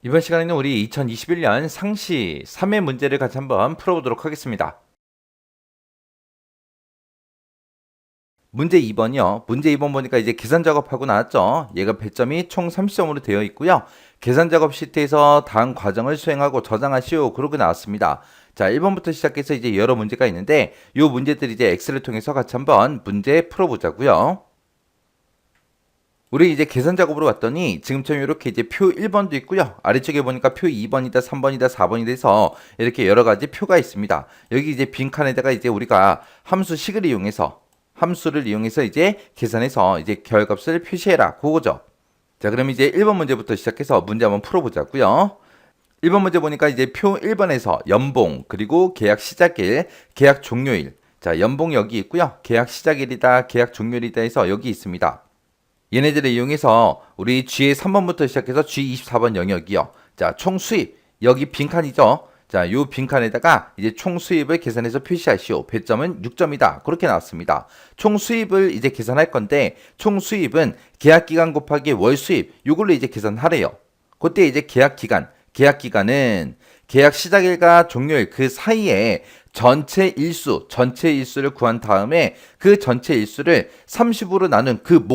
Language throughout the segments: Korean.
이번 시간에는 우리 2021년 상시 3회 문제를 같이 한번 풀어보도록 하겠습니다. 문제 2번이요. 문제 2번 보니까 이제 계산 작업하고 나왔죠. 얘가 배점이 총 30점으로 되어 있고요. 계산 작업 시트에서 다음 과정을 수행하고 저장하시오. 그러고 나왔습니다. 자, 1번부터 시작해서 이제 여러 문제가 있는데 이 문제들 이제 엑셀을 통해서 같이 한번 문제 풀어보자고요. 우리 이제 계산 작업으로 왔더니 지금처럼 이렇게 이제 표 1번도 있고요. 아래쪽에 보니까 표 2번이다, 3번이다, 4번이다 해서 이렇게 여러 가지 표가 있습니다. 여기 이제 빈칸에다가 이제 우리가 함수를 이용해서 이제 계산해서 이제 결값을 표시해라. 그거죠. 자, 그럼 이제 1번 문제부터 시작해서 문제 한번 풀어보자고요. 1번 문제 보니까 이제 표 1번에서 연봉, 그리고 계약 시작일, 계약 종료일. 자, 연봉 여기 있고요. 계약 시작일이다, 계약 종료일이다 해서 여기 있습니다. 얘네들을 이용해서 우리 G의 3번부터 시작해서 G24번 영역이요. 자, 총 수입. 여기 빈칸이죠. 자, 요 빈칸에다가 이제 총 수입을 계산해서 표시하시오. 배점은 6점이다. 그렇게 나왔습니다. 총 수입을 이제 계산할 건데 총 수입은 계약 기간 곱하기 월 수입. 요걸로 이제 계산하래요. 그때 이제 계약 기간은 계약 시작일과 종료일 그 사이에 전체 일수를 구한 다음에 그 전체 일수를 30으로 나눈 그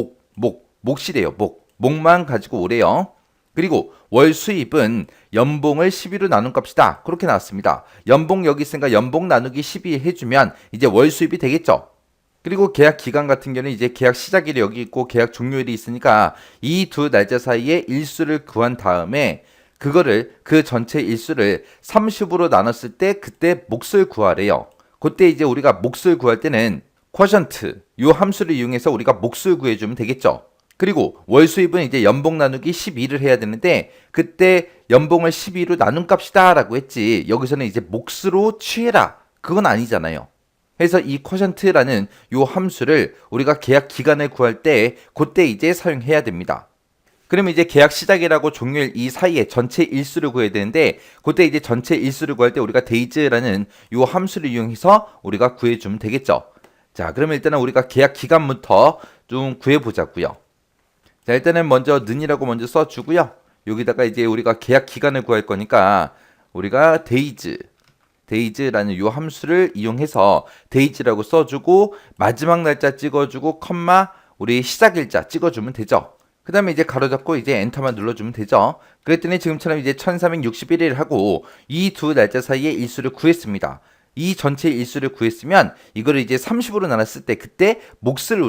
몫이래요. 목만 가지고 오래요. 그리고 월 수입은 연봉을 12로 나눈 값이다. 그렇게 나왔습니다. 연봉 여기 있으니까 연봉 나누기 12 해주면 이제 월 수입이 되겠죠. 그리고 계약 기간 같은 경우는 이제 계약 시작일이 여기 있고 계약 종료일이 있으니까 이 두 날짜 사이에 일수를 구한 다음에 그 전체 일수를 30으로 나눴을 때 그때 몫을 구하래요. 그때 이제 우리가 몫을 구할 때는 쿼션트 이 함수를 이용해서 우리가 몫을 구해주면 되겠죠. 그리고 월 수입은 이제 연봉 나누기 12를 해야 되는데 그때 연봉을 12로 나눈 값이다 라고 했지 여기서는 이제 몫으로 취해라 그건 아니잖아요. 그래서 이 쿼션트라는 이 함수를 우리가 계약 기간을 구할 때 그때 이제 사용해야 됩니다. 그러면 이제 계약 시작이라고 종료일 이 사이에 전체 일수를 구해야 되는데 그때 이제 전체 일수를 구할 때 우리가 데이즈라는 이 함수를 이용해서 우리가 구해주면 되겠죠. 자, 그러면 일단은 우리가 계약 기간부터 좀 구해보자고요. 자, 일단은 먼저 는이라고 먼저 써주고요. 여기다가 이제 우리가 계약 기간을 구할 거니까 우리가 데이즈라는 이 함수를 이용해서 데이즈라고 써주고 마지막 날짜 찍어주고 컴마 우리 시작일자 찍어주면 되죠. 그 다음에 이제 가로 잡고 이제 엔터만 눌러주면 되죠. 그랬더니 지금처럼 이제 1361일 하고 이 두 날짜 사이에 일수를 구했습니다. 이 전체 일수를 구했으면 이거를 이제 30으로 나눴을 때 그때 몫을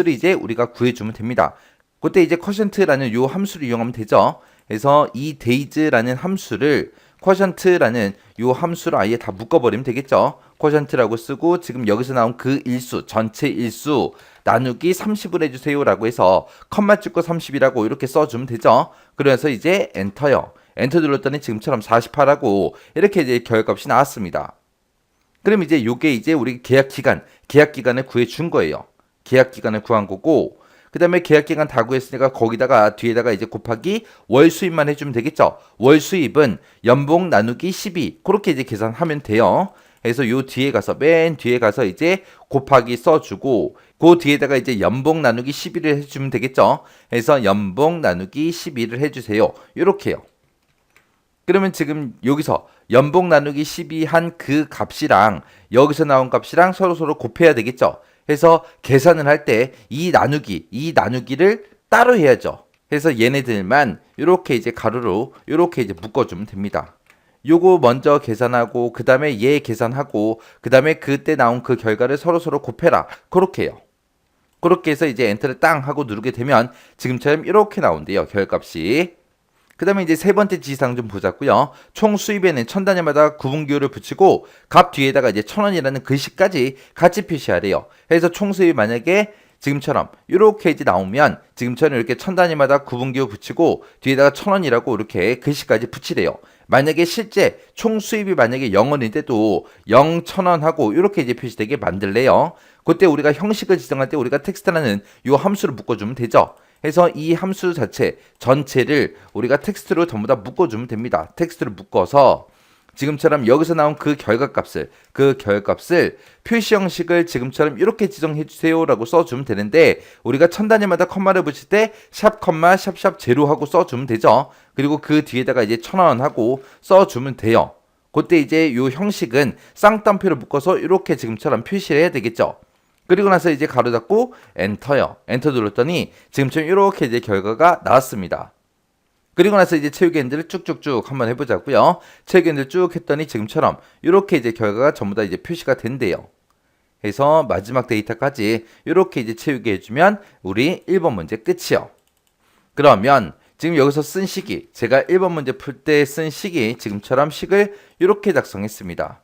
이제 우리가 구해주면 됩니다. 그때 이제 쿼션트라는 요 함수를 이용하면 되죠. 그래서 이 데이즈라는 함수를 쿼션트라는 요 함수를 아예 다 묶어버리면 되겠죠. 쿼션트라고 쓰고 지금 여기서 나온 그 일수 전체 일수 나누기 30을 해주세요 라고 해서 컴마 찍고 30이라고 이렇게 써주면 되죠. 그래서 이제 엔터요. 엔터 눌렀더니 지금처럼 48하고 이렇게 이제 결값이 나왔습니다. 그럼 이제 요게 이제 우리 계약 기간을 구해준 거예요. 계약 기간을 구한 거고 그 다음에 계약기간 다 구했으니까 거기다가 뒤에다가 이제 곱하기 월 수입만 해주면 되겠죠. 월 수입은 연봉 나누기 12 그렇게 이제 계산하면 돼요. 그래서 요 뒤에 가서 맨 뒤에 가서 이제 곱하기 써주고 그 뒤에다가 이제 연봉 나누기 12를 해주면 되겠죠. 그래서 연봉 나누기 12를 해주세요. 요렇게요. 그러면 지금 여기서 연봉 나누기 12 한 그 값이랑 여기서 나온 값이랑 서로 곱해야 되겠죠. 해서 계산을 할 때 이 나누기를 따로 해야죠. 그래서 얘네들만 이렇게 이제 가로로 이렇게 이제 묶어주면 됩니다. 요거 먼저 계산하고 그 다음에 얘 계산하고 그 다음에 그때 나온 그 결과를 서로 곱해라. 그렇게 해요. 그렇게 해서 이제 엔터를 땅 하고 누르게 되면 지금처럼 이렇게 나온대요. 결값이. 그 다음에 이제 세 번째 지시사항 좀 보자고요. 총 수입에는 천 단위마다 구분기호를 붙이고 값 뒤에다가 이제 1,000원이라는 글씨까지 같이 표시하래요. 그래서 총 수입이 만약에 지금처럼 이렇게 이제 나오면 지금처럼 이렇게 천 단위마다 구분기호 붙이고 뒤에다가 1,000원이라고 이렇게 글씨까지 붙이래요. 만약에 실제 총 수입이 만약에 0원인데도 0, 1,000원 하고 이렇게 이제 표시되게 만들래요. 그때 우리가 형식을 지정할 때 우리가 텍스트라는 이 함수를 묶어주면 되죠. 해서 이 함수 전체를 우리가 텍스트로 전부 다 묶어주면 됩니다. 텍스트를 묶어서 지금처럼 여기서 나온 그 결과값을 표시 형식을 지금처럼 이렇게 지정해 주세요라고 써주면 되는데 우리가 천 단위마다 컴마를 붙일 때 샵 컴마 샵샵 제로 하고 써주면 되죠. 그리고 그 뒤에다가 이제 1,000원 하고 써주면 돼요. 그때 이제 요 형식은 쌍따옴표를 묶어서 이렇게 지금처럼 표시를 해야 되겠죠. 그리고 나서 이제 가로 닫고 엔터요. 엔터 눌렀더니 지금처럼 이렇게 이제 결과가 나왔습니다. 그리고 나서 이제 체육인들을 쭉쭉쭉 한번 해보자고요. 체육인들 쭉 했더니 지금처럼 이렇게 이제 결과가 전부 다 이제 표시가 된대요. 그래서 마지막 데이터까지 이렇게 이제 채우게 해주면 우리 1번 문제 끝이요. 그러면 지금 여기서 쓴 식이 제가 1번 문제 풀 때 쓴 식이 지금처럼 식을 이렇게 작성했습니다.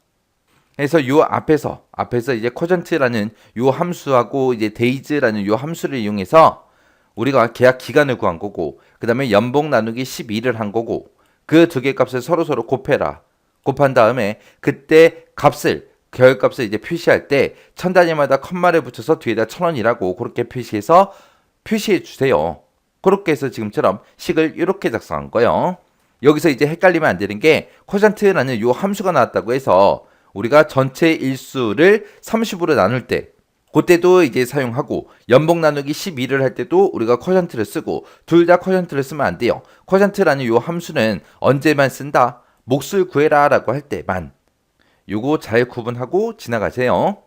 그래서 요 앞에서 이제 쿼전트라는 요 함수하고 이제 데이즈라는 요 함수를 이용해서 우리가 계약 기간을 구한 거고 그 다음에 연봉 나누기 12를 한 거고 그 두 개 값을 서로 곱해라. 곱한 다음에 그때 결값을 이제 표시할 때 천 단위마다 컴마를 붙여서 뒤에다 1,000원이라고 그렇게 표시해서 표시해 주세요. 그렇게 해서 지금처럼 식을 이렇게 작성한 거예요. 여기서 이제 헷갈리면 안 되는 게 쿼전트라는 요 함수가 나왔다고 해서 우리가 전체 일수를 30으로 나눌 때 그때도 이제 사용하고 연봉 나누기 12를 할 때도 우리가 쿼전트를 쓰고 둘 다 쿼전트를 쓰면 안 돼요. 쿼전트라는 요 함수는 언제만 쓴다? 몫을 구해라 라고 할 때만. 요거 잘 구분하고 지나가세요.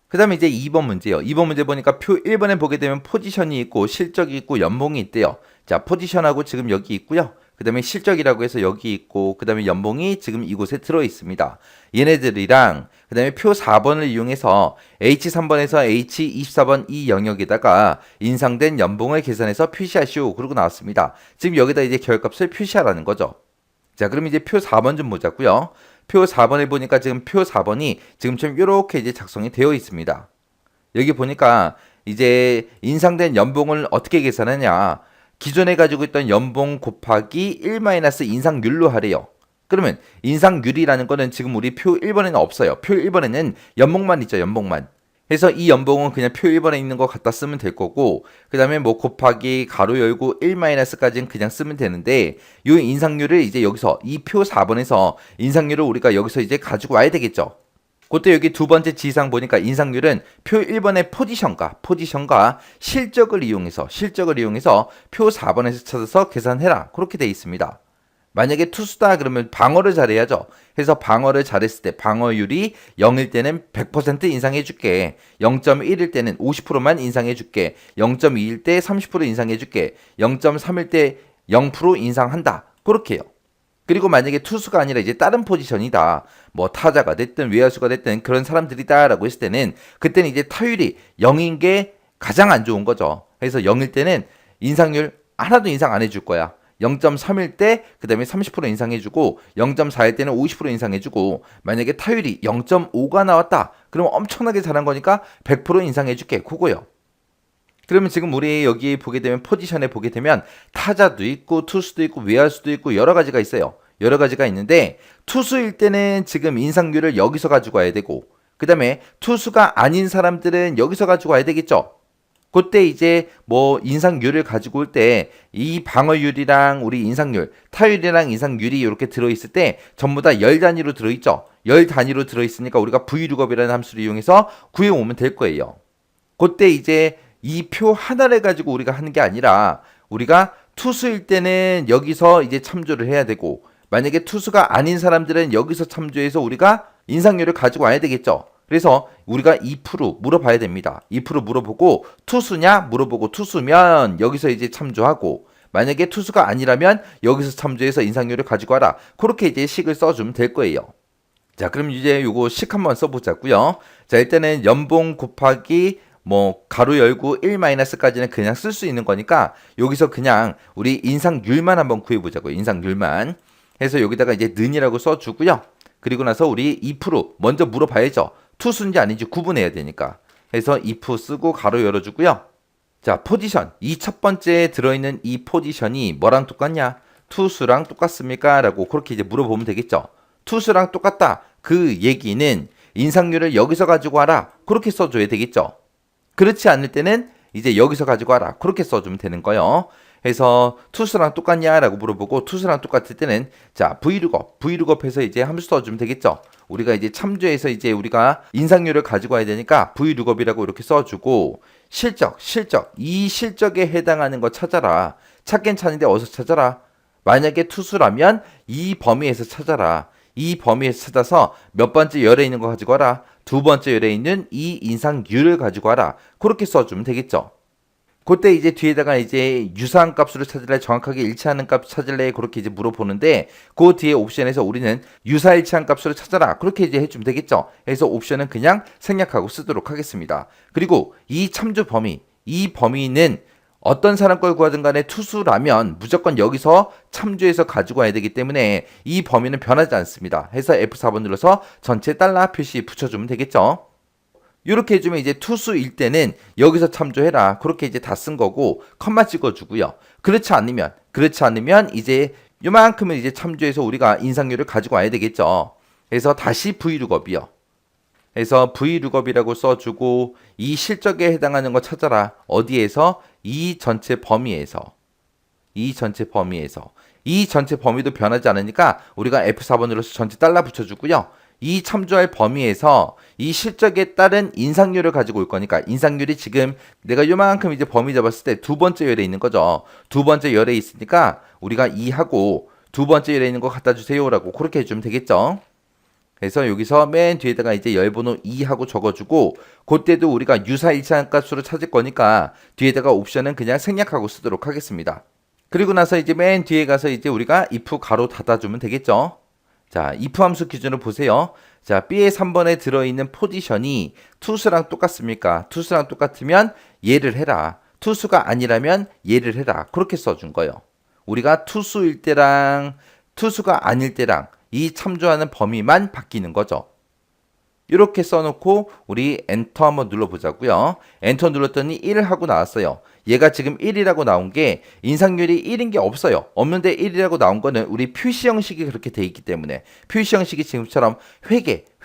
그 다음에 이제 2번 문제요. 2번 문제 보니까 표 1번에 보게 되면 포지션이 있고 실적이 있고 연봉이 있대요. 자, 포지션하고 지금 여기 있고요. 그 다음에 실적이라고 해서 여기 있고 그 다음에 연봉이 지금 이곳에 들어 있습니다. 얘네들이랑 그 다음에 표 4번을 이용해서 H3번에서 H24번 이 영역에다가 인상된 연봉을 계산해서 표시하시오. 그러고 나왔습니다. 지금 여기다 이제 결값을 표시하라는 거죠. 자, 그럼 이제 표 4번 좀 보자고요. 표 4번에 보니까 지금 표 4번이 지금처럼 이렇게 이제 작성이 되어 있습니다. 여기 보니까 이제 인상된 연봉을 어떻게 계산하냐. 기존에 가지고 있던 연봉 곱하기 1- 인상률로 하래요. 그러면 인상률이라는 거는 지금 우리 표 1번에는 없어요. 표 1번에는 연봉만 있죠. 연봉만. 그래서 이 연봉은 그냥 표 1번에 있는 거 갖다 쓰면 될 거고 그 다음에 뭐 곱하기 가로 열고 1-까지는 그냥 쓰면 되는데 이 인상률을 이제 여기서 이 표 4번에서 인상률을 우리가 여기서 이제 가지고 와야 되겠죠. 그때 여기 두 번째 지상 보니까 인상률은 표 1번의 포지션과 실적을 이용해서 표 4번에서 찾아서 계산해라. 그렇게 돼 있습니다. 만약에 투수다 그러면 방어를 잘해야죠. 그래서 방어를 잘했을 때 방어율이 0일 때는 100% 인상해 줄게. 0.1일 때는 50%만 인상해 줄게. 0.2일 때 30% 인상해 줄게. 0.3일 때 0% 인상한다. 그렇게 해요. 그리고 만약에 투수가 아니라 이제 다른 포지션이다. 뭐 타자가 됐든 외야수가 됐든 그런 사람들이다라고 했을 때는 그때는 이제 타율이 0인 게 가장 안 좋은 거죠. 그래서 0일 때는 인상률 하나도 인상 안 해줄 거야. 0.3일 때 그 다음에 30% 인상해주고 0.4일 때는 50% 인상해주고 만약에 타율이 0.5가 나왔다. 그러면 엄청나게 잘한 거니까 100% 인상해줄게. 그거요. 그러면 지금 우리 여기 보게 되면 포지션에 보게 되면 타자도 있고 투수도 있고 외야수도 있고 여러 가지가 있어요. 여러 가지가 있는데 투수일 때는 지금 인상률을 여기서 가지고 와야 되고 그 다음에 투수가 아닌 사람들은 여기서 가지고 와야 되겠죠. 그때 이제 뭐 인상률을 가지고 올 때 이 방어율이랑 우리 인상률, 타율이랑 인상률이 이렇게 들어있을 때 전부 다 열 단위로 들어있죠. 열 단위로 들어있으니까 우리가 Vlooup이라는 함수를 이용해서 구해오면 될 거예요. 그때 이제 이 표 하나를 가지고 우리가 하는 게 아니라 우리가 투수일 때는 여기서 이제 참조를 해야 되고 만약에 투수가 아닌 사람들은 여기서 참조해서 우리가 인상률을 가지고 와야 되겠죠. 그래서 우리가 2% 물어봐야 됩니다. 2% 물어보고 투수냐 물어보고 투수면 여기서 이제 참조하고 만약에 투수가 아니라면 여기서 참조해서 인상률을 가지고 와라. 그렇게 이제 식을 써주면 될 거예요. 자, 그럼 이제 요거 식 한번 써보자고요. 자, 일단은 연봉 곱하기 뭐 가로 열고 1-까지는 그냥 쓸 수 있는 거니까 여기서 그냥 우리 인상률만 한번 구해보자고요. 인상률만 해서 여기다가 이제 는이라고 써주고요. 그리고 나서 우리 2% 먼저 물어봐야죠. 투수인지 아닌지 구분해야 되니까. 그래서 if 쓰고 가로 열어주고요. 자, 포지션. 이 첫 번째에 들어있는 이 포지션이 뭐랑 똑같냐? 투수랑 똑같습니까? 라고 그렇게 이제 물어보면 되겠죠. 투수랑 똑같다. 그 얘기는 인상률을 여기서 가지고 와라. 그렇게 써줘야 되겠죠. 그렇지 않을 때는 이제 여기서 가지고 와라. 그렇게 써주면 되는 거예요. 해서 투수랑 똑같냐라고 물어보고 투수랑 똑같을 때는 자 V룩업해서 이제 함수 써주면 되겠죠. 우리가 이제 참조해서 이제 우리가 인상률을 가지고 와야 되니까 V룩업이라고 이렇게 써주고 실적 이 실적에 해당하는 거 찾아라. 찾긴 찾는데 어디서 찾아라. 만약에 투수라면 이 범위에서 찾아라. 이 범위에서 찾아서 몇 번째 열에 있는 거 가지고 와라. 두 번째 열에 있는 이 인상률을 가지고 와라. 그렇게 써주면 되겠죠. 그때 이제 뒤에다가 이제 유사한 값으로 찾을래, 정확하게 일치하는 값 찾을래, 그렇게 이제 물어보는데 그 뒤에 옵션에서 우리는 유사일치한 값으로 찾아라, 그렇게 이제 해주면 되겠죠. 그래서 옵션은 그냥 생략하고 쓰도록 하겠습니다. 그리고 이 참조 범위, 이 범위는 어떤 사람 걸 구하든 간에 투수라면 무조건 여기서 참조해서 가지고 와야 되기 때문에 이 범위는 변하지 않습니다. 해서 F4번 눌러서 전체 달러 표시 붙여주면 되겠죠. 이렇게 해주면 이제 투수일 때는 여기서 참조해라. 그렇게 이제 다 쓴 거고 컴마 찍어주고요. 그렇지 않으면 이제 요만큼은 이제 참조해서 우리가 인상률을 가지고 와야 되겠죠. 그래서 다시 V룩업이요. 그래서 V룩업이라고 써주고 이 실적에 해당하는 거 찾아라. 어디에서? 이 전체 범위에서. 이 전체 범위도 변하지 않으니까 우리가 F4번 눌러서 전체 달러 붙여주고요. 이 참조할 범위에서 이 실적에 따른 인상률을 가지고 올 거니까 인상률이 지금 내가 요만큼 이제 범위 잡았을 때 두 번째 열에 있는 거죠. 두 번째 열에 있으니까 우리가 2하고 두 번째 열에 있는 거 갖다 주세요라고 그렇게 해주면 되겠죠. 그래서 여기서 맨 뒤에다가 이제 열번호 2하고 적어주고 그때도 우리가 유사일치한 값으로 찾을 거니까 뒤에다가 옵션은 그냥 생략하고 쓰도록 하겠습니다. 그리고 나서 이제 맨 뒤에 가서 이제 우리가 if 가로 닫아주면 되겠죠. 자, if 함수 기준으로 보세요. 자, B의 3번에 들어있는 포지션이 투수랑 똑같습니까? 투수랑 똑같으면 얘를 해라. 투수가 아니라면 얘를 해라. 그렇게 써준 거예요. 우리가 투수일 때랑 투수가 아닐 때랑 이 참조하는 범위만 바뀌는 거죠. 이렇게 써놓고 우리 엔터 한번 눌러보자고요. 엔터 눌렀더니 1 하고 나왔어요. 얘가 지금 1이라고 나온 게 인상률이 1인 게 없어요. 없는데 1이라고 나온 거는 우리 표시 형식이 그렇게 돼 있기 때문에 표시 형식이 지금처럼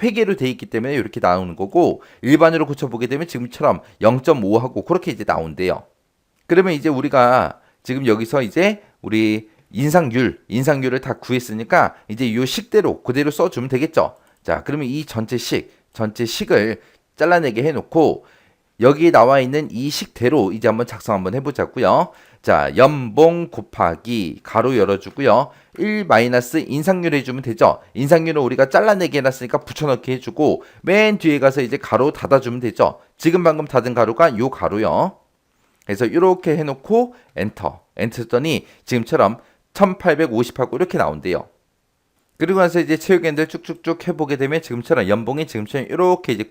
회계로 돼 있기 때문에 이렇게 나오는 거고 일반으로 고쳐보게 되면 지금처럼 0.5하고 그렇게 이제 나온대요. 그러면 이제 우리가 지금 여기서 이제 우리 인상률을 다 구했으니까 이제 이 식대로 그대로 써주면 되겠죠. 자, 그러면 이 전체 식을 잘라내게 해놓고 여기 나와 있는 이 식대로 이제 한번 작성 한번 해보자고요. 자, 연봉 곱하기 가로 열어주고요. 1 마이너스 인상률 해주면 되죠. 인상률은 우리가 잘라내게 해놨으니까 붙여넣기 해주고 맨 뒤에 가서 이제 가로 닫아주면 되죠. 지금 방금 닫은 가로가 요 가로요. 그래서 이렇게 해놓고 엔터 했더니 지금처럼 1850하고 이렇게 나온대요. 그리고 나서 이제 체육연들 쭉쭉쭉 해보게 되면 지금처럼 연봉이 지금처럼 이렇게 이제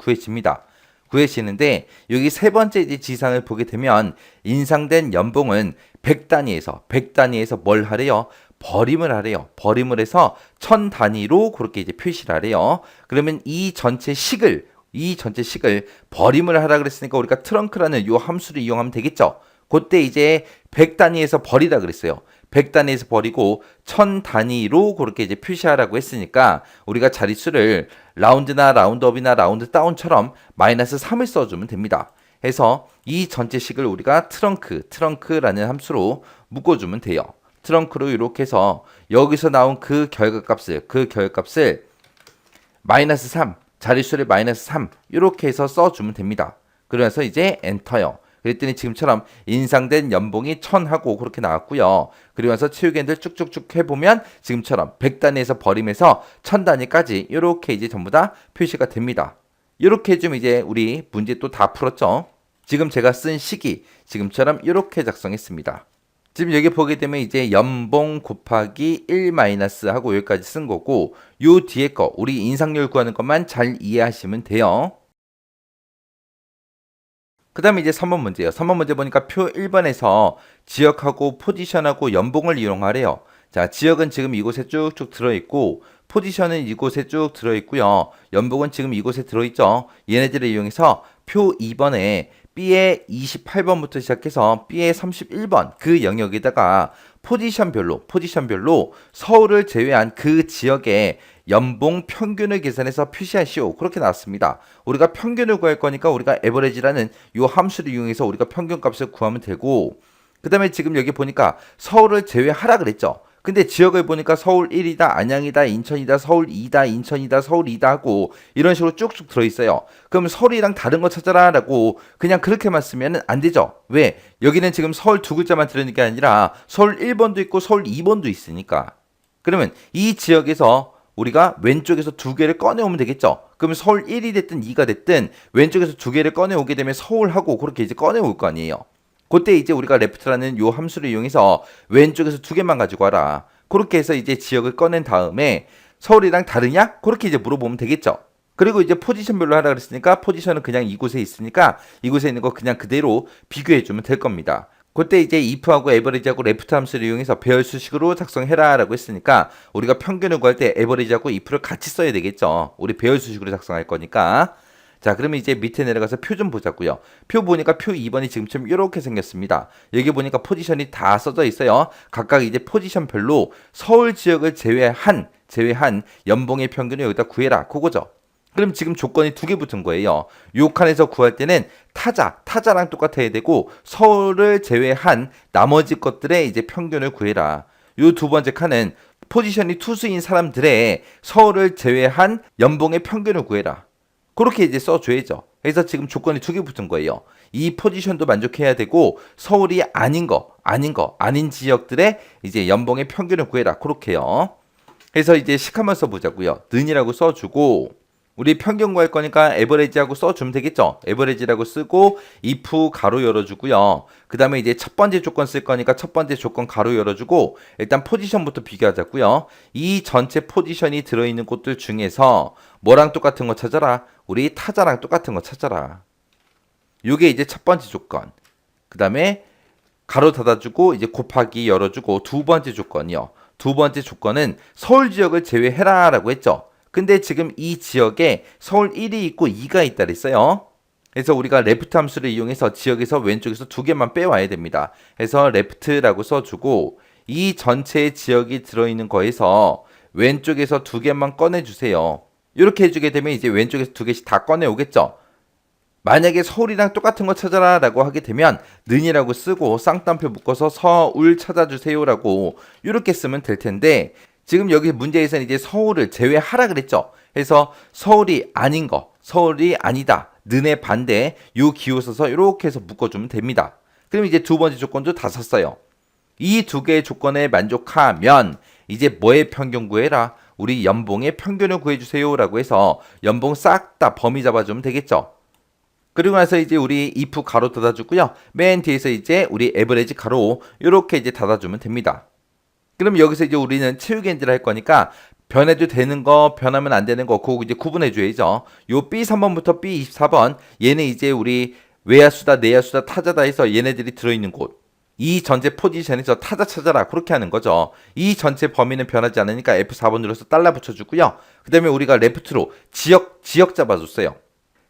구해지는데 여기 세 번째 이제 지상을 보게 되면 인상된 연봉은 100단위에서 뭘 하래요? 버림을 하래요. 버림을 해서 1000단위로 그렇게 이제 표시를 하래요. 그러면 이 전체 식을 버림을 하라 그랬으니까 우리가 트렁크라는 요 함수를 이용하면 되겠죠. 그때 이제 100단위에서 버리라 그랬어요. 100단위에서 버리고 1000단위로 그렇게 이제 표시하라고 했으니까 우리가 자릿수를 라운드나 라운드업이나 라운드다운처럼 마이너스 3을 써주면 됩니다. 해서 이 전체 식을 우리가 트렁크라는 함수로 묶어주면 돼요. 트렁크로 이렇게 해서 여기서 나온 그 결과값을 마이너스 3, 자릿수를 마이너스 3 이렇게 해서 써주면 됩니다. 그래서 이제 엔터요. 그랬더니 지금처럼 인상된 연봉이 1000하고 그렇게 나왔고요. 그리고 나서 체육연들 쭉쭉쭉 해보면 지금처럼 100단위에서 버림해서 1000단위까지 이렇게 이제 전부 다 표시가 됩니다. 이렇게 해주면 이제 우리 문제 또 다 풀었죠. 지금 제가 쓴 식이 지금처럼 이렇게 작성했습니다. 지금 여기 보게 되면 이제 연봉 곱하기 1 마이너스 하고 여기까지 쓴 거고 요 뒤에 거 우리 인상률 구하는 것만 잘 이해하시면 돼요. 그 다음에 이제 3번 문제예요. 3번 문제 보니까 표 1번에서 지역하고 포지션하고 연봉을 이용하래요. 자, 지역은 지금 이곳에 쭉쭉 들어있고 포지션은 이곳에 쭉 들어있고요. 연봉은 지금 이곳에 들어있죠. 얘네들을 이용해서 표 2번에 B의 28번부터 시작해서 B의 31번 그 영역에다가 포지션별로 서울을 제외한 그 지역의 연봉 평균을 계산해서 표시하시오. 그렇게 나왔습니다. 우리가 평균을 구할 거니까 우리가 에버리지라는 이 함수를 이용해서 우리가 평균 값을 구하면 되고 그 다음에 지금 여기 보니까 서울을 제외하라 그랬죠. 근데 지역을 보니까 서울 1이다, 안양이다, 인천이다, 서울 2다, 인천이다, 서울 2다 하고 이런 식으로 쭉쭉 들어있어요. 그럼 서울이랑 다른 거 찾아라 라고 그냥 그렇게만 쓰면 안 되죠. 왜? 여기는 지금 서울 두 글자만 들어있는 게 아니라 서울 1번도 있고 서울 2번도 있으니까. 그러면 이 지역에서 우리가 왼쪽에서 두 개를 꺼내오면 되겠죠. 그러면 서울 1이 됐든 2가 됐든 왼쪽에서 두 개를 꺼내오게 되면 서울하고 그렇게 이제 꺼내올 거 아니에요. 그때 이제 우리가 left라는 요 함수를 이용해서 왼쪽에서 두 개만 가지고 와라. 그렇게 해서 이제 지역을 꺼낸 다음에 서울이랑 다르냐? 그렇게 이제 물어보면 되겠죠. 그리고 이제 포지션별로 하라 그랬으니까 포지션은 그냥 이곳에 있으니까 이곳에 있는 거 그냥 그대로 비교해주면 될 겁니다. 그때 이제 if하고 average하고 left 함수를 이용해서 배열 수식으로 작성해라 라고 했으니까 우리가 평균을 구할 때 average하고 if를 같이 써야 되겠죠. 우리 배열 수식으로 작성할 거니까. 자, 그러면 이제 밑에 내려가서 표 좀 보자고요. 표 보니까 표 2번이 지금처럼 이렇게 생겼습니다. 여기 보니까 포지션이 다 써져 있어요. 각각 이제 포지션별로 서울 지역을 제외한 연봉의 평균을 여기다 구해라. 그거죠. 그럼 지금 조건이 두 개 붙은 거예요. 요 칸에서 구할 때는 타자랑 똑같아야 되고 서울을 제외한 나머지 것들의 이제 평균을 구해라. 요 두 번째 칸은 포지션이 투수인 사람들의 서울을 제외한 연봉의 평균을 구해라. 그렇게 이제 써줘야죠. 그래서 지금 조건이 두 개 붙은 거예요. 이 포지션도 만족해야 되고 서울이 아닌 지역들의 이제 연봉의 평균을 구해라. 그렇게요. 그래서 이제 식 한번 써보자고요. 는이라고 써주고 우리 평균 구할 거니까 에버리지하고 써주면 되겠죠. 에버리지라고 쓰고 if 가로 열어주고요. 그 다음에 이제 첫 번째 조건 쓸 거니까 첫 번째 조건 가로 열어주고 일단 포지션부터 비교하자고요. 이 전체 포지션이 들어있는 곳들 중에서 뭐랑 똑같은 거 찾아라. 우리 타자랑 똑같은 거 찾아라. 요게 이제 첫 번째 조건. 그 다음에 가로 닫아주고 이제 곱하기 열어주고 두 번째 조건이요. 두 번째 조건은 서울 지역을 제외해라 라고 했죠. 근데 지금 이 지역에 서울 1이 있고 2가 있다 그랬어요. 그래서 우리가 left 함수를 이용해서 지역에서 왼쪽에서 두 개만 빼와야 됩니다. 그래서 left라고 써주고 이 전체 지역이 들어있는 거에서 왼쪽에서 두 개만 꺼내주세요. 이렇게 해주게 되면 이제 왼쪽에서 두 개씩 다 꺼내오겠죠. 만약에 서울이랑 똑같은 거 찾아라 라고 하게 되면 는이라고 쓰고 쌍따옴표 묶어서 서울 찾아주세요 라고 이렇게 쓰면 될 텐데 지금 여기 문제에서는 이제 서울을 제외하라 그랬죠. 그래서 서울이 아닌 거, 서울이 아니다, 는의 반대 요 기호 써서 이렇게 해서 묶어주면 됩니다. 그럼 이제 두 번째 조건도 다 썼어요. 이 두 개의 조건에 만족하면 이제 뭐의 평균 구해라? 우리 연봉의 평균을 구해주세요 라고 해서 연봉 싹 다 범위 잡아주면 되겠죠. 그리고 나서 이제 우리 if 가로 닫아주고요. 맨 뒤에서 이제 우리 average 가로 이렇게 이제 닫아주면 됩니다. 그럼 여기서 이제 우리는 채우기엔드를 할 거니까 변해도 되는 거, 변하면 안 되는 거, 그거 이제 구분해 줘야죠. 요 B3번부터 B24번, 얘는 이제 우리 외야수다, 내야수다, 타자다 해서 얘네들이 들어있는 곳. 이 전체 포지션에서 타자 찾아라. 그렇게 하는 거죠. 이 전체 범위는 변하지 않으니까 F4번 눌러서 달러 붙여주고요. 그 다음에 우리가 레프트로 지역 잡아줬어요.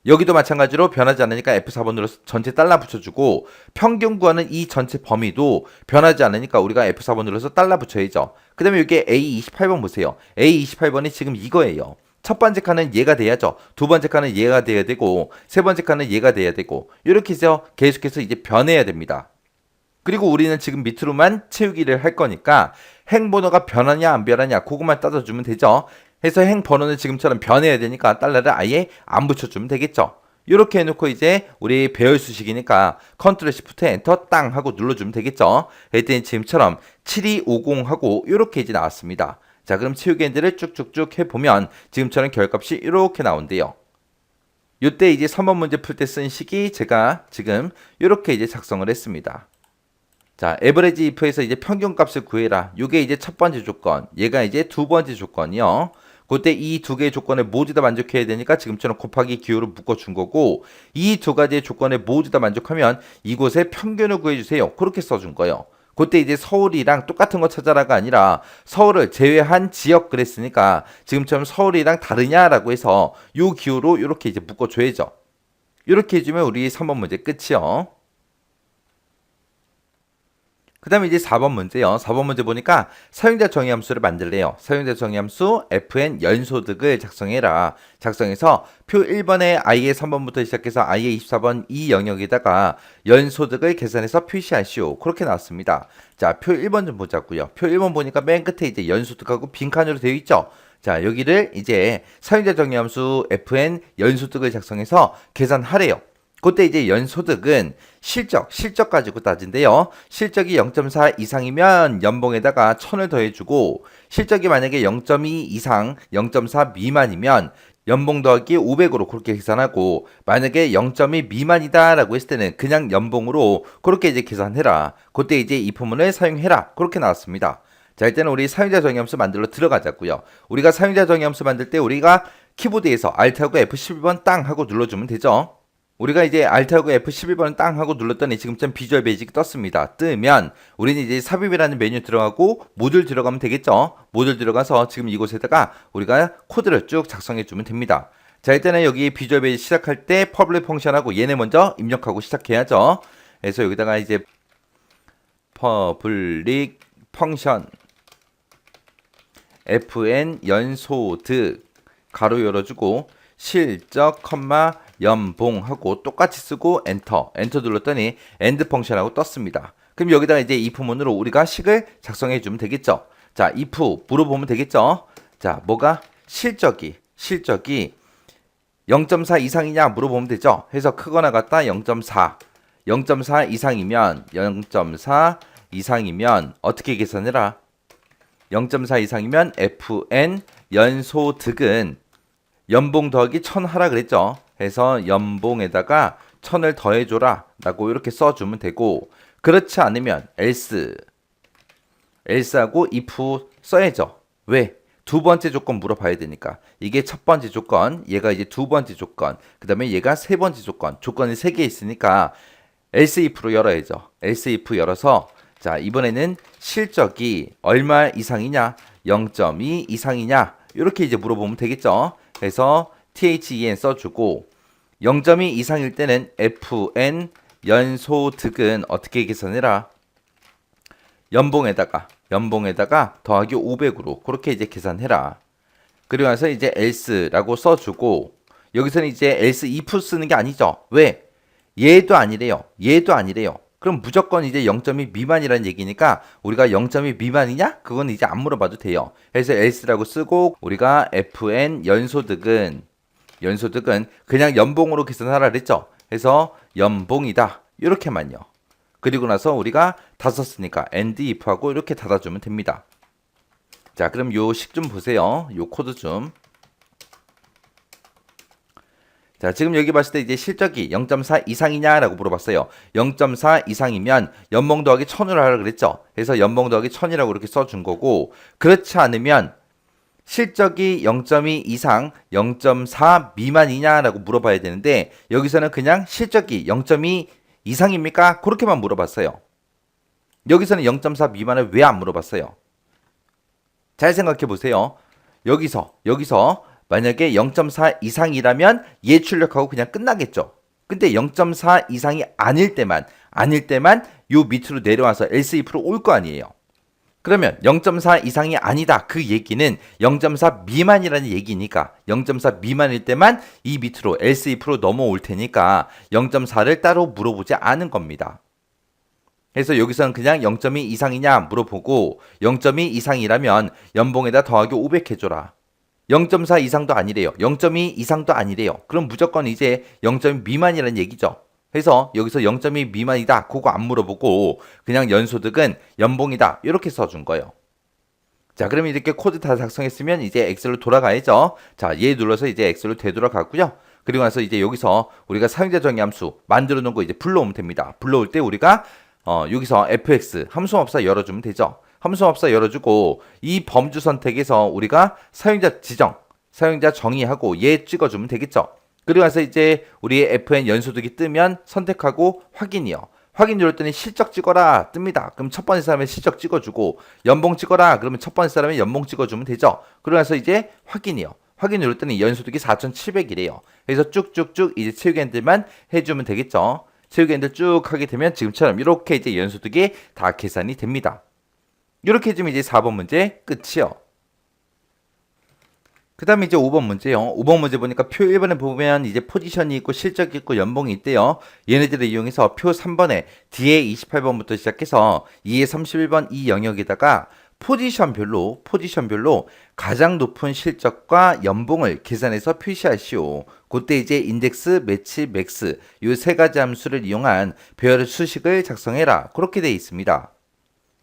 여기도 마찬가지로 변하지 않으니까 F4번 눌러서 전체 달러 붙여주고 평균 구하는 이 전체 범위도 변하지 않으니까 우리가 F4번 눌러서 달러 붙여야죠. 그 다음에 여기 A28번 보세요. A28번이 지금 이거예요. 첫 번째 칸은 얘가 돼야죠. 두 번째 칸은 얘가 돼야 되고 세 번째 칸은 얘가 돼야 되고 이렇게 해서 계속해서 이제 변해야 됩니다. 그리고 우리는 지금 밑으로만 채우기를 할 거니까 행번호가 변하냐 안 변하냐 그것만 따져주면 되죠. 해서 행 번호는 지금처럼 변해야 되니까 달러를 아예 안 붙여주면 되겠죠. 이렇게 해놓고 이제 우리 배열 수식이니까 컨트롤 시프트 엔터 땅 하고 눌러주면 되겠죠. 그랬더니 지금처럼 7250 하고 이렇게 이제 나왔습니다. 자, 그럼 채우기 엔드를 쭉쭉쭉 해보면 지금처럼 결값이 이렇게 나온대요. 이때 이제 3번 문제 풀 때 쓴 식이 제가 지금 이렇게 이제 작성을 했습니다. 자, 에버리지 if에서 이제 평균값을 구해라. 이게 이제 첫 번째 조건. 얘가 이제 두 번째 조건이요. 그때 이 두 개의 조건에 모두 다 만족해야 되니까 지금처럼 곱하기 기호로 묶어준 거고 이 두 가지의 조건에 모두 다 만족하면 이곳의 평균을 구해주세요. 그렇게 써준 거예요. 그때 이제 서울이랑 똑같은 거 찾아라가 아니라 서울을 제외한 지역 그랬으니까 지금처럼 서울이랑 다르냐라고 해서 요 기호로 이렇게 이제 묶어줘야죠. 이렇게 해주면 우리 3번 문제 끝이요. 그 다음에 이제 4번 문제요. 4번 문제 보니까 사용자 정의함수를 만들래요. 사용자 정의함수 fn 연소득을 작성해라. 작성해서 표 1번에 i의 3번부터 시작해서 i의 24번 이 영역에다가 연소득을 계산해서 표시하시오. 그렇게 나왔습니다. 자, 표 1번 좀 보자고요. 표 1번 보니까 맨 끝에 이제 연소득하고 빈칸으로 되어 있죠. 자, 여기를 이제 사용자 정의함수 fn 연소득을 작성해서 계산하래요. 그때 이제 연소득은 실적 가지고 따진대요. 실적이 0.4 이상이면 연봉에다가 1000을 더해주고 실적이 만약에 0.2 이상 0.4 미만이면 연봉 더하기 500으로 그렇게 계산하고 만약에 0.2 미만이다라고 했을 때는 그냥 연봉으로 그렇게 이제 계산해라. 그때 이제 이 포문을 사용해라. 그렇게 나왔습니다. 자, 일단은 우리 사용자 정의함수 만들러 들어가자고요. 우리가 사용자 정의함수 만들 때 우리가 키보드에서 Alt하고 F11번 땅 하고 눌러주면 되죠. 우리가 이제 Alt하고 F11번을 땅 하고 눌렀더니 지금쯤 비주얼 베이직이 떴습니다. 뜨면 우리는 이제 삽입이라는 메뉴 들어가고 모듈 들어가면 되겠죠. 모듈 들어가서 지금 이곳에다가 우리가 코드를 쭉 작성해 주면 됩니다. 자, 일단은 여기 비주얼 베이직 시작할 때 퍼블릭 펑션하고 얘네 먼저 입력하고 시작해야죠. 그래서 여기다가 이제 퍼블릭 펑션 fn 연소득 가로 열어주고 실적 연봉하고 똑같이 쓰고 엔터 눌렀더니 엔드 펑션하고 떴습니다. 그럼 여기다가 이제 if 문으로 우리가 식을 작성해 주면 되겠죠. 자, if 물어보면 되겠죠. 자, 뭐가 실적이 0.4 이상이냐 물어보면 되죠. 해서 크거나 같다 0.4 이상이면 어떻게 계산해라. 0.4 이상이면 fn 연소득은 연봉 더하기 1000 하라 그랬죠. 해서 연봉에다가 1000을 더해줘라 라고 이렇게 써주면 되고 그렇지 않으면 else하고 if 써야죠. 왜? 두 번째 조건 물어봐야 되니까 이게 첫 번째 조건, 얘가 이제 두 번째 조건, 그 다음에 얘가 세 번째 조건, 조건이 3개 있으니까 else if로 열어야죠. else if 열어서 자, 이번에는 실적이 얼마 이상이냐 0.2 이상이냐 이렇게 이제 물어보면 되겠죠. 그래서 THEN 써주고 0.2 이상일 때는 FN 연소득은 어떻게 계산해라. 연봉에다가 더하기 500으로 그렇게 이제 계산해라. 그리고 나서 이제 else라고 써주고 여기서는 이제 else if 쓰는 게 아니죠. 왜? 얘도 아니래요. 그럼 무조건 이제 0.2 미만이라는 얘기니까 우리가 0.2 미만이냐? 그건 이제 안 물어봐도 돼요. 그래서 else라고 쓰고 우리가 fn 연소득은 그냥 연봉으로 계산하라 그랬죠. 그래서 연봉이다. 이렇게만요. 그리고 나서 우리가 다 썼으니까 and if하고 이렇게 닫아주면 됩니다. 자, 그럼 요 식 좀 보세요. 요 코드 좀. 자, 지금 여기 봤을 때 이제 실적이 0.4 이상이냐라고 물어봤어요. 0.4 이상이면 연봉 더하기 1000으로 하라 그랬죠. 그래서 연봉 더하기 1000이라고 이렇게 써준 거고 그렇지 않으면 실적이 0.2 이상 0.4 미만이냐라고 물어봐야 되는데 여기서는 그냥 실적이 0.2 이상입니까? 그렇게만 물어봤어요. 여기서는 0.4 미만을 왜 안 물어봤어요? 잘 생각해 보세요. 여기서 만약에 0.4 이상이라면 얘 출력하고 그냥 끝나겠죠. 근데 0.4 이상이 아닐 때만 요 밑으로 내려와서 else if로 올 거 아니에요. 그러면 0.4 이상이 아니다. 그 얘기는 0.4 미만이라는 얘기니까 0.4 미만일 때만 이 밑으로 else if로 넘어올 테니까 0.4를 따로 물어보지 않은 겁니다. 그래서 여기서는 그냥 0.2 이상이냐 물어보고 0.2 이상이라면 연봉에다 더하기 500 해줘라. 0.4 이상도 아니래요. 0.2 이상도 아니래요. 그럼 무조건 이제 0.2 미만이라는 얘기죠. 그래서 여기서 0.2 미만이다. 그거 안 물어보고 그냥 연소득은 연봉이다. 이렇게 써준 거예요. 자, 그러면 이렇게 코드 다 작성했으면 이제 엑셀로 돌아가야죠. 자, 얘 눌러서 이제 엑셀로 되돌아가고요. 그리고 나서 이제 여기서 우리가 사용자 정의 함수 만들어 놓은 거 이제 불러오면 됩니다. 불러올 때 우리가 여기서 fx 함수마법사 열어주면 되죠. 함수마법사 열어주고 이 범주 선택에서 우리가 사용자 정의하고 얘 찍어주면 되겠죠. 그리고 나서 이제 우리 fn 연소득이 뜨면 선택하고 확인이요. 확인 눌렀더니 실적 찍어라 뜹니다. 그럼 첫 번째 사람의 실적 찍어주고 연봉 찍어라 그러면 첫 번째 사람의 연봉 찍어주면 되죠. 그러고 나서 이제 확인이요. 확인 눌렀더니 연소득이 4,700이래요. 그래서 쭉쭉쭉 이제 채우기들만 해주면 되겠죠. 세우기 엔터 쭉 하게 되면 지금처럼 이렇게 이제 연소득이 다 계산이 됩니다. 이렇게 해주면 이제 4번 문제 끝이요. 그 다음에 이제 5번 문제요. 5번 문제 보니까 표 1번에 보면 이제 포지션이 있고 실적이 있고 연봉이 있대요. 얘네들을 이용해서 표 3번에 D에 28번부터 시작해서 E에 31번 이 영역에다가 포지션별로 가장 높은 실적과 연봉을 계산해서 표시하시오. 그때 이제 인덱스, 매치, 맥스 이 세 가지 함수를 이용한 배열 수식을 작성해라. 그렇게 되어 있습니다.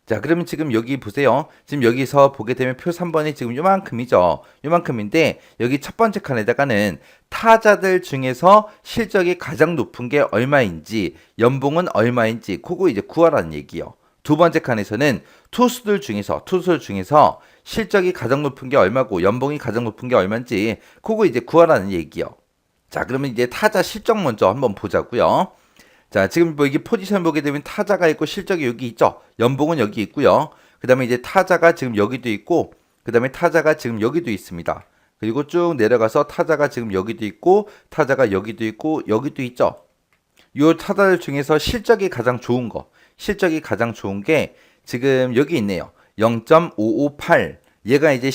자, 그러면 지금 여기 보세요. 지금 여기서 보게 되면 표 3번이 지금 요만큼이죠. 요만큼인데 여기 첫 번째 칸에다가는 타자들 중에서 실적이 가장 높은 게 얼마인지, 연봉은 얼마인지 그거 이제 구하라는 얘기요. 두 번째 칸에서는 투수들 중에서 실적이 가장 높은 게 얼마고 연봉이 가장 높은 게 얼마인지 그거 이제 구하라는 얘기요. 자, 그러면 이제 타자 실적 먼저 한번 보자고요. 자, 지금 뭐 이게 포지션 보게 되면 타자가 있고 실적이 여기 있죠. 연봉은 여기 있고요. 그 다음에 이제 타자가 지금 여기도 있고, 그 다음에 타자가 지금 여기도 있습니다. 그리고 쭉 내려가서 타자가 지금 여기도 있고, 타자가 여기도 있고, 여기도 있죠. 요 타자들 중에서 실적이 가장 좋은 게 지금 여기 있네요. 0.558. 얘가 이제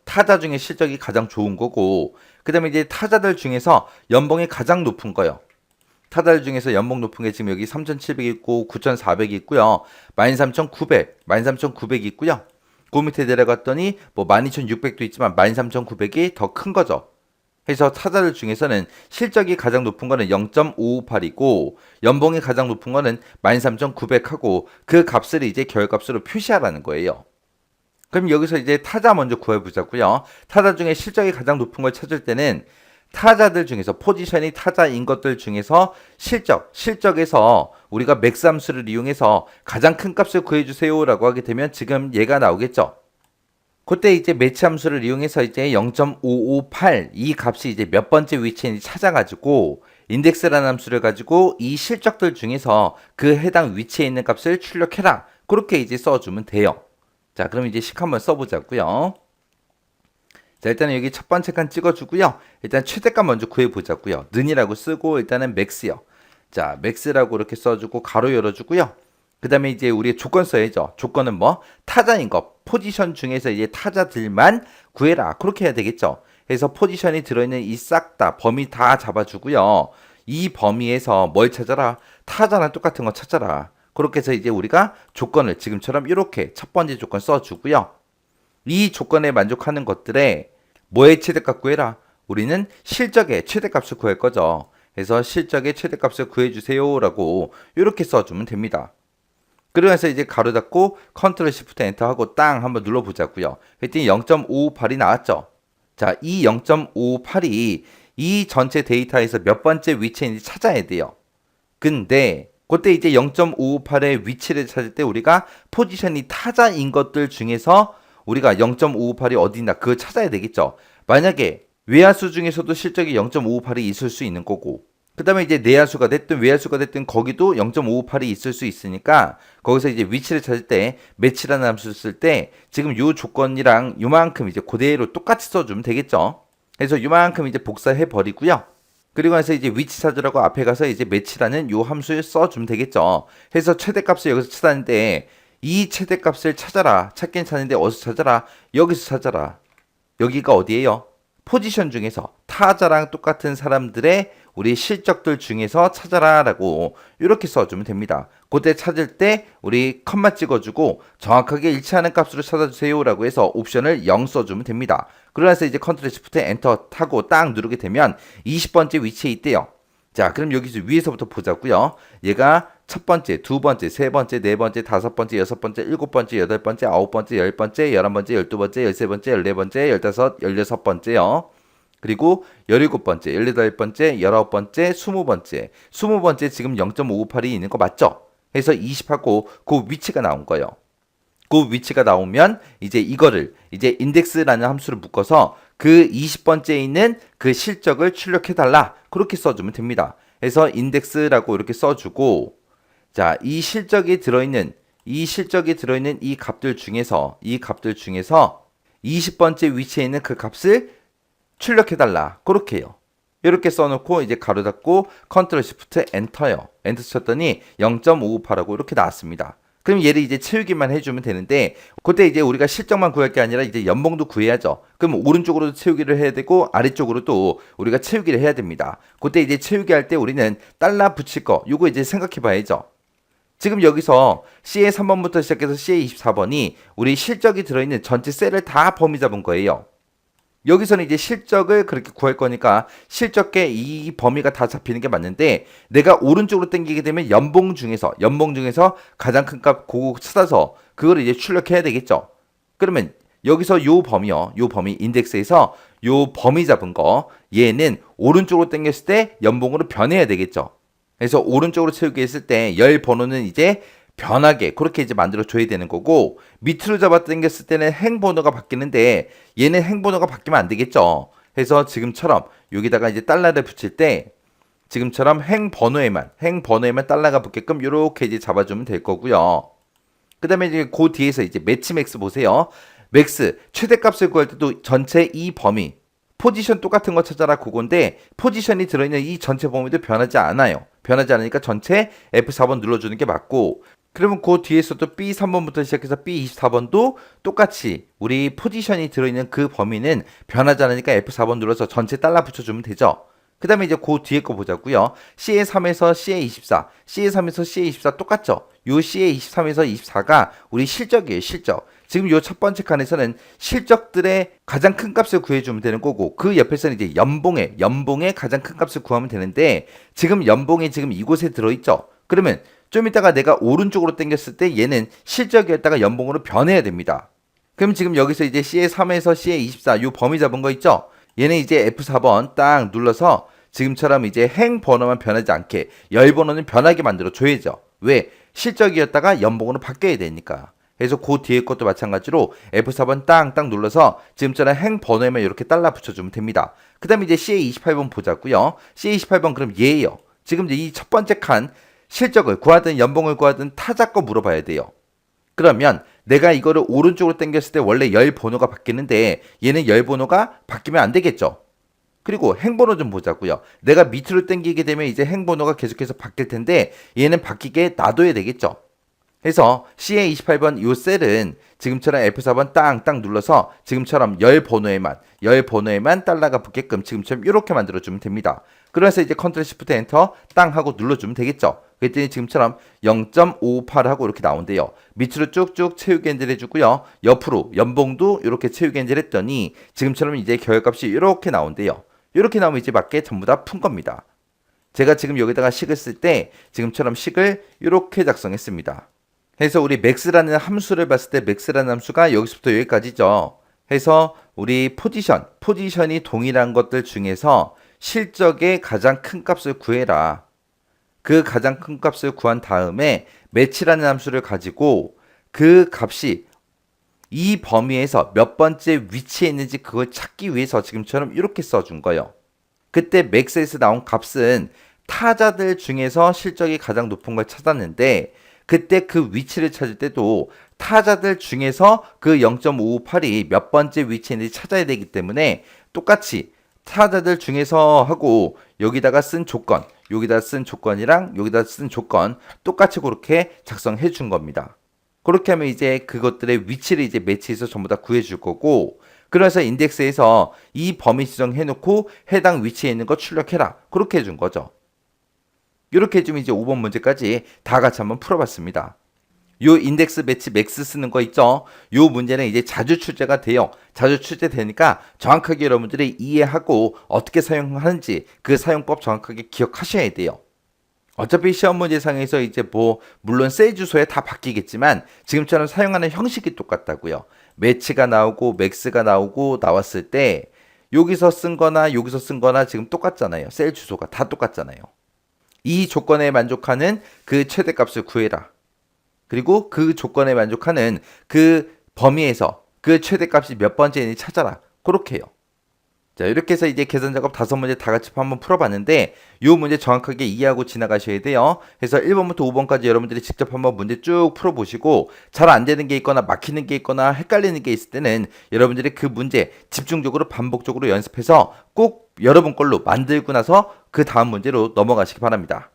타자 중에 실적이 가장 좋은 거고, 그 다음에 이제 타자들 중에서 연봉이 가장 높은 거요. 타자들 중에서 연봉 높은 게 지금 여기 3,700 있고 9,400 있고요. 13,900 있고요. 그 밑에 내려갔더니 뭐 12,600도 있지만 13,900이 더 큰 거죠. 그래서 타자들 중에서는 실적이 가장 높은 거는 0.558이고 연봉이 가장 높은 거는 13,900하고 그 값을 이제 결값으로 표시하라는 거예요. 그럼 여기서 이제 타자 먼저 구해보자고요. 타자 중에 실적이 가장 높은 걸 찾을 때는 타자들 중에서 포지션이 타자인 것들 중에서 실적에서 우리가 맥스 함수를 이용해서 가장 큰 값을 구해주세요 라고 하게 되면 지금 얘가 나오겠죠. 그때 이제 매치 함수를 이용해서 이제 0.558 이 값이 이제 몇 번째 위치에 있는지 찾아가지고 인덱스라는 함수를 가지고 이 실적들 중에서 그 해당 위치에 있는 값을 출력해라. 그렇게 이제 써주면 돼요. 자, 그럼 이제 식 한번 써보자고요. 자, 일단은 여기 첫 번째 칸 찍어주고요. 일단 최대값 먼저 구해보자고요. 는이라고 쓰고 일단은 맥스요. 자, 맥스라고 이렇게 써주고 가로 열어주고요. 그 다음에 이제 우리 조건 써야죠. 조건은 뭐? 타자인 거. 포지션 중에서 이제 타자들만 구해라. 그렇게 해야 되겠죠. 그래서 포지션이 들어있는 이 싹 다 범위 다 잡아주고요. 이 범위에서 뭘 찾아라? 타자랑 똑같은 거 찾아라. 그렇게 해서 이제 우리가 조건을 지금처럼 이렇게 첫 번째 조건 써주고요. 이 조건에 만족하는 것들에 뭐의 최대값 구해라? 우리는 실적의 최대값을 구할 거죠. 그래서 실적의 최대값을 구해주세요 라고 이렇게 써주면 됩니다. 그러면서 이제 가로 닫고 컨트롤 시프트 엔터 하고 땅 한번 눌러보자고요. 그랬더니 0.558이 나왔죠. 자, 이 0.558이 이 전체 데이터에서 몇 번째 위치에 있는지 찾아야 돼요. 근데 그때 이제 0.558의 위치를 찾을 때 우리가 포지션이 타자인 것들 중에서 우리가 0.558이 어디 있나 그걸 찾아야 되겠죠. 만약에 외야수 중에서도 실적이 0.558이 있을 수 있는 거고 그 다음에 이제 내야수가 됐든 외야수가 됐든 거기도 0.558이 있을 수 있으니까 거기서 이제 위치를 찾을 때 매치라는 함수를 쓸 때 지금 요 조건이랑 요만큼 이제 그대로 똑같이 써주면 되겠죠. 그래서 요만큼 이제 복사해 버리고요. 그리고 나서 이제 위치 찾으라고 앞에 가서 이제 매치라는 요 함수를 써주면 되겠죠. 그래서 최대값을 여기서 찾았는데 이 최대값을 찾긴 찾는데 어디서 찾아라? 여기서 찾아라. 여기가 어디예요? 포지션 중에서 타자랑 똑같은 사람들의 우리 실적들 중에서 찾아라 라고 이렇게 써주면 됩니다. 그때 찾을 때 우리 컴마 찍어주고 정확하게 일치하는 값으로 찾아주세요 라고 해서 옵션을 0 써주면 됩니다. 그러면서 이제 컨트롤 시프트 엔터 타고 딱 누르게 되면 20번째 위치에 있대요. 자, 그럼 여기서 위에서부터 보자고요. 얘가 첫 번째, 두 번째, 세 번째, 네 번째, 다섯 번째, 여섯 번째, 일곱 번째, 여덟 번째, 아홉 번째, 열 번째, 열한 번째, 열두 번째, 열세 번째, 열네 번째, 열다섯, 열여섯 번째요. 그리고 열일곱 번째, 열여덟 번째, 열아홉 번째, 스무 번째. 스무 번째 지금 0.558이 있는 거 맞죠? 그래서 20하고 그 위치가 나온 거예요. 그 위치가 나오면 이제 이거를 이제 인덱스라는 함수를 묶어서 그 20번째에 있는 그 실적을 출력해달라. 그렇게 써주면 됩니다. 그래서 인덱스라고 이렇게 써주고 자, 이 실적이 들어있는 이 값들 중에서 20번째 위치에 있는 그 값을 출력해달라. 그렇게 해요. 이렇게 써놓고 이제 가로 닫고 컨트롤 시프트 엔터요. 엔터 쳤더니 0.558하고 이렇게 나왔습니다. 그럼 얘를 이제 채우기만 해주면 되는데 그때 이제 우리가 실적만 구할 게 아니라 이제 연봉도 구해야죠. 그럼 오른쪽으로도 채우기를 해야 되고 아래쪽으로도 우리가 채우기를 해야 됩니다. 그때 이제 채우기 할 때 우리는 달러 붙일 거 요거 이제 생각해 봐야죠. 지금 여기서 C의 3번부터 시작해서 C의 24번이 우리 실적이 들어있는 전체 셀을 다 범위 잡은 거예요. 여기서는 이제 실적을 그렇게 구할 거니까 실적계 이 범위가 다 잡히는 게 맞는데 내가 오른쪽으로 당기게 되면 연봉 중에서 가장 큰 값 그거 찾아서 그걸 이제 출력해야 되겠죠. 그러면 여기서 요 범위 인덱스에서 요 범위 잡은 거 얘는 오른쪽으로 당겼을 때 연봉으로 변해야 되겠죠. 그래서 오른쪽으로 채우기 했을 때 열 번호는 이제 변하게 그렇게 이제 만들어 줘야 되는 거고 밑으로 잡아 당겼을 때는 행 번호가 바뀌는데 얘는 행 번호가 바뀌면 안 되겠죠. 그래서 지금처럼 여기다가 이제 달러를 붙일 때 지금처럼 행 번호에만 달러가 붙게끔 이렇게 이제 잡아주면 될 거고요. 그다음에 이제 그 뒤에서 이제 매치 맥스 보세요. 맥스 최대값을 구할 때도 전체 이 범위 포지션 똑같은 거 찾아라 그건데 포지션이 들어있는 이 전체 범위도 변하지 않아요. 변하지 않으니까 전체 F4번 눌러주는 게 맞고 그러면 그 뒤에서도 B3번부터 시작해서 B24번도 똑같이 우리 포지션이 들어있는 그 범위는 변하지 않으니까 F4번 눌러서 전체 달러 붙여주면 되죠. 그 다음에 이제 그 뒤에 거 보자고요. C의 3에서 C의 24, C의 3에서 C의 24 똑같죠. 요 C의 23에서 24가 우리 실적이에요. 실적. 지금 요 첫 번째 칸에서는 실적들의 가장 큰 값을 구해주면 되는 거고 그 옆에서는 이제 연봉의 가장 큰 값을 구하면 되는데 지금 연봉이 지금 이곳에 들어있죠. 그러면 좀 이따가 내가 오른쪽으로 당겼을 때 얘는 실적이었다가 연봉으로 변해야 됩니다. 그럼 지금 여기서 이제 C의 3에서 C의 24 요 범위 잡은 거 있죠? 얘는 이제 F4번 딱 눌러서 지금처럼 이제 행 번호만 변하지 않게 열 번호는 변하게 만들어 줘야죠. 왜? 실적이었다가 연봉으로 바뀌어야 되니까. 그래서 그 뒤에 것도 마찬가지로 F4번 땅 눌러서 지금처럼 행 번호에만 이렇게 달러 붙여주면 됩니다. 그 다음에 이제 C의 28번 보자고요. C의 28번 그럼 얘예요. 지금 이제 이 첫 번째 칸 실적을 구하든 연봉을 구하든 타자 거 물어봐야 돼요. 그러면 내가 이거를 오른쪽으로 당겼을 때 원래 열 번호가 바뀌는데 얘는 열 번호가 바뀌면 안 되겠죠. 그리고 행번호 좀 보자고요. 내가 밑으로 당기게 되면 이제 행번호가 계속해서 바뀔 텐데 얘는 바뀌게 놔둬야 되겠죠. 그래서 C의 28번 이 셀은 지금처럼 F4번 땅 눌러서 지금처럼 열 번호에만 달러가 붙게끔 지금처럼 이렇게 만들어주면 됩니다. 그래서 이제 컨트롤 시프트 엔터 땅 하고 눌러주면 되겠죠. 그랬더니 지금처럼 0.58 하고 이렇게 나온대요. 밑으로 쭉쭉 채우기 엔젤 해주고요. 옆으로 연봉도 이렇게 채우기 엔젤 했더니 지금처럼 이제 결값이 이렇게 나온대요. 이렇게 나오면 이제 맞게 전부 다 푼 겁니다. 제가 지금 여기다가 식을 쓸 때 지금처럼 식을 이렇게 작성했습니다. 그래서 우리 max라는 함수를 봤을 때 max라는 함수가 여기서부터 여기까지죠. 해서 우리 포지션이 동일한 것들 중에서 실적의 가장 큰 값을 구해라. 그 가장 큰 값을 구한 다음에 match라는 함수를 가지고 그 값이 이 범위에서 몇 번째 위치에 있는지 그걸 찾기 위해서 지금처럼 이렇게 써준 거예요. 그때 max에서 나온 값은 타자들 중에서 실적이 가장 높은 걸 찾았는데 그때 그 위치를 찾을 때도 타자들 중에서 그 0.558이 몇 번째 위치에 있는지 찾아야 되기 때문에 똑같이 타자들 중에서 하고 여기다가 쓴 조건이랑 여기다 쓴 조건 똑같이 그렇게 작성해 준 겁니다. 그렇게 하면 이제 그것들의 위치를 이제 매치해서 전부 다 구해 줄 거고 그래서 인덱스에서 이 범위 지정해 놓고 해당 위치에 있는 거 출력해라. 그렇게 해준 거죠. 이렇게 해주면 이제 5번 문제까지 다 같이 한번 풀어봤습니다. 요 인덱스 매치 맥스 쓰는 거 있죠? 요 문제는 이제 자주 출제가 돼요. 자주 출제되니까 정확하게 여러분들이 이해하고 어떻게 사용하는지 그 사용법 정확하게 기억하셔야 돼요. 어차피 시험 문제상에서 이제 물론 셀 주소에 다 바뀌겠지만 지금처럼 사용하는 형식이 똑같다고요. 매치가 나오고 맥스가 나오고 나왔을 때 여기서 쓴 거나 지금 똑같잖아요. 셀 주소가 다 똑같잖아요. 이 조건에 만족하는 그 최대값을 구해라. 그리고 그 조건에 만족하는 그 범위에서 그 최대값이 몇 번째인지 찾아라. 그렇게 해요. 자, 이렇게 해서 이제 계산 작업 5문제 다 같이 한번 풀어봤는데 이 문제 정확하게 이해하고 지나가셔야 돼요. 그래서 1번부터 5번까지 여러분들이 직접 한번 문제 쭉 풀어보시고 잘 안 되는 게 있거나 막히는 게 있거나 헷갈리는 게 있을 때는 여러분들이 그 문제 집중적으로 반복적으로 연습해서 꼭 여러분 걸로 만들고 나서 그 다음 문제로 넘어가시기 바랍니다.